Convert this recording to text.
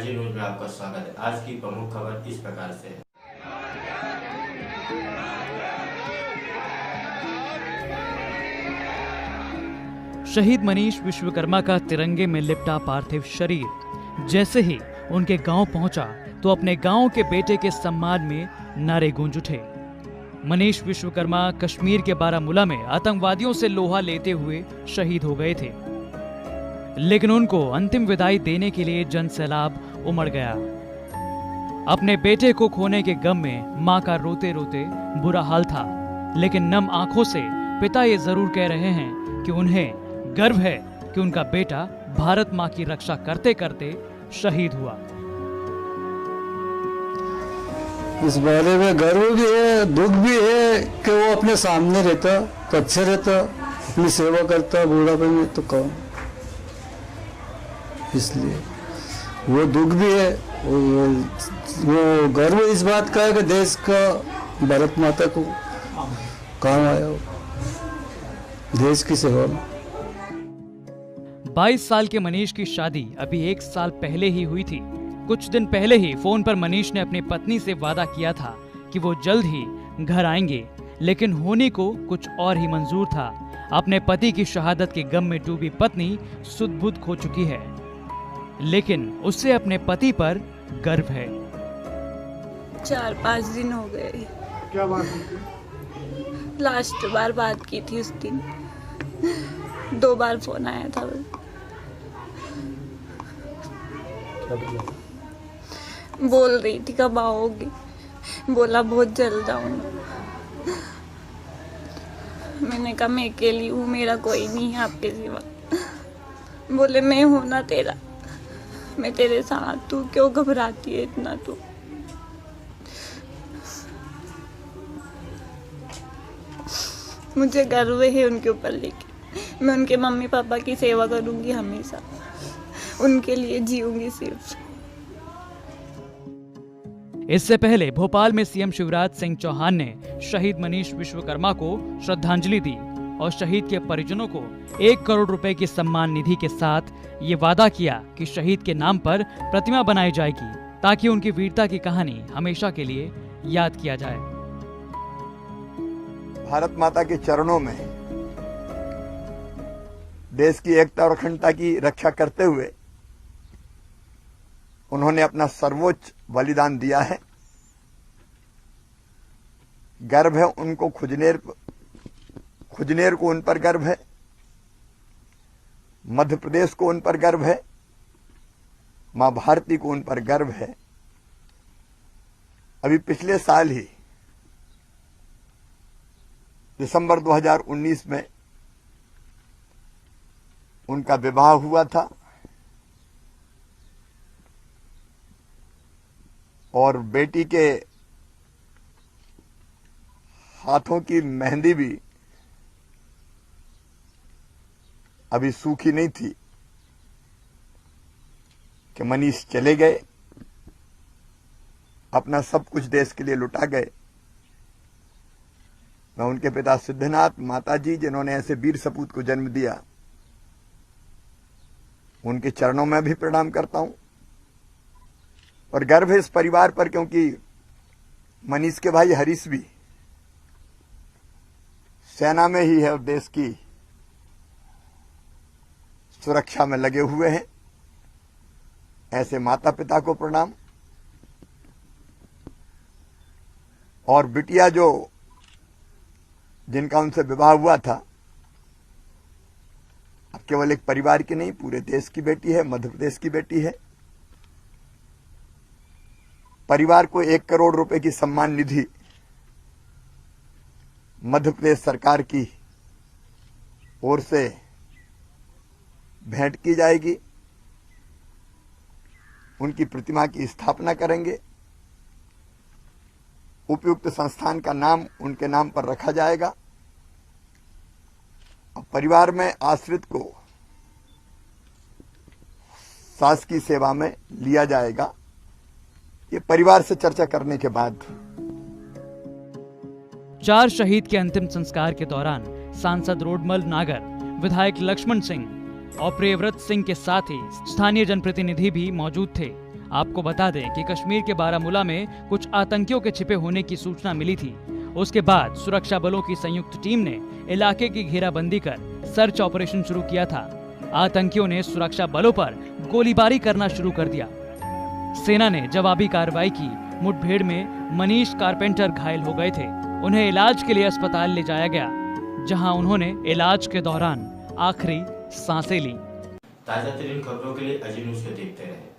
जी news में आपका स्वागत है। आज की प्रमुख खबर इस प्रकार से है। शहीद मनीष विश्वकर्मा का तिरंगे में लिपटा पार्थिव शरीर जैसे ही उनके गांव पहुंचा तो अपने गांव के बेटे के सम्मान में नारे गूंज उठे। मनीष विश्वकर्मा कश्मीर के बारामूला में आतंकवादियों से लोहा लेते हुए शहीद हो गए थे, लेकिन उनको अंतिम विदाई देने के लिए जन सैलाब उमड़ गया। अपने बेटे को खोने के गम में मां का रोते रोते बुरा हाल था, लेकिन नम आंखों से पिता ये जरूर कह रहे हैं कि उन्हें गर्व है कि उनका बेटा भारत मां की रक्षा करते करते शहीद हुआ। इस बारे में गर्व भी है, दुख भी है कि वो अपने सामने रहता तो अच्छे रहता, अपनी सेवा करता बूढ़ापन में तो कौन, इसलिए वो दुख भी है। वो गर्व इस बात का है कि देश का भारत माता को काम आया हो देश की सेवा में। 22 साल के मनीष की शादी अभी 1 साल पहले ही हुई थी। कुछ दिन पहले ही फोन पर मनीष ने अपनी पत्नी से वादा किया था कि वो जल्द ही घर आएंगे, लेकिन होने को कुछ और ही मंजूर था। अपने पति की शहादत के गम में डूबी पत्नी सुध-बुध खो चुकी है, लेकिन उससे अपने पति पर गर्व है। 4-5 दिन हो गए। क्या बात है? लास्ट बार बात की थी उस दिन, 2 बार फोन आया था। बोल रही थी कब आओगी, बोला बहुत जल्द आऊंगा। मैंने कहा मैं अकेली हूँ, मेरा कोई नहीं है आपके सिवा। बोले मैं हूं ना तेरा, मैं तेरे साथ, तू क्यों घबराती है इतना तू। मुझे गर्व है उनके ऊपर, लेके मैं उनके मम्मी पापा की सेवा करूंगी हमेशा, उनके लिए जीऊंगी सिर्फ। इससे पहले भोपाल में सीएम शिवराज सिंह चौहान ने शहीद मनीष विश्वकर्मा को श्रद्धांजलि दी और शहीद के परिजनों को 1 करोड़ रुपए की सम्मान निधि के साथ ये वादा किया कि शहीद के नाम पर प्रतिमा बनाई जाएगी, ताकि उनकी वीरता की कहानी हमेशा के लिए याद किया जाए। भारत माता के चरणों में देश की एकता और अखंडता की रक्षा करते हुए उन्होंने अपना सर्वोच्च बलिदान दिया है। गर्व है उनको, खुजनेर को उन पर गर्व है, मध्य प्रदेश को उन पर गर्व है, मां भारती को उन पर गर्व है। अभी पिछले साल ही दिसंबर 2019 में उनका विवाह हुआ था और बेटी के हाथों की मेहंदी भी अभी सूखी नहीं थी कि मनीष चले गए, अपना सब कुछ देश के लिए लुटा गए। मैं उनके पिता सिद्धनाथ, माताजी जिन्होंने ऐसे वीर सपूत को जन्म दिया, उनके चरणों में भी प्रणाम करता हूं। और गर्व है इस परिवार पर, क्योंकि मनीष के भाई हरीश भी सेना में ही है और देश की सुरक्षा में लगे हुए हैं। ऐसे माता पिता को प्रणाम। और बिटिया जो जिनका उनसे विवाह हुआ था, अब केवल एक परिवार की नहीं, पूरे देश की बेटी है, मध्य प्रदेश की बेटी है। परिवार को 1 करोड़ रुपए की सम्मान निधि मध्य प्रदेश सरकार की ओर से भेंट की जाएगी। उनकी प्रतिमा की स्थापना करेंगे। उपयुक्त संस्थान का नाम उनके नाम पर रखा जाएगा। अब परिवार में आश्रित को शासकीय सेवा में लिया जाएगा, ये परिवार से चर्चा करने के बाद। 4 शहीद के अंतिम संस्कार के दौरान सांसद रोडमल नागर, विधायक लक्ष्मण सिंह और प्रियव्रत सिंह के साथ ही स्थानीय जनप्रतिनिधि भी मौजूद थे। आपको बता दें कि कश्मीर के बारामूला में कुछ आतंकियों के छिपे होने की सूचना मिली थी। उसके बाद सुरक्षा बलों की संयुक्त टीम ने इलाके की घेराबंदी कर सर्च ऑपरेशन शुरू किया था। आतंकियों ने सुरक्षा बलों पर गोलीबारी करना शुरू कर दिया। सेना ने जवाबी कार्रवाई की। मुठभेड़ में मनीष कारपेंटर घायल हो गए थे। उन्हें इलाज के लिए अस्पताल ले जाया गया, जहां उन्होंने इलाज के दौरान आखिरी सांसें ली। ताज़ा तरीन खबरों के लिए अजी न्यूज़ को देखते रहें।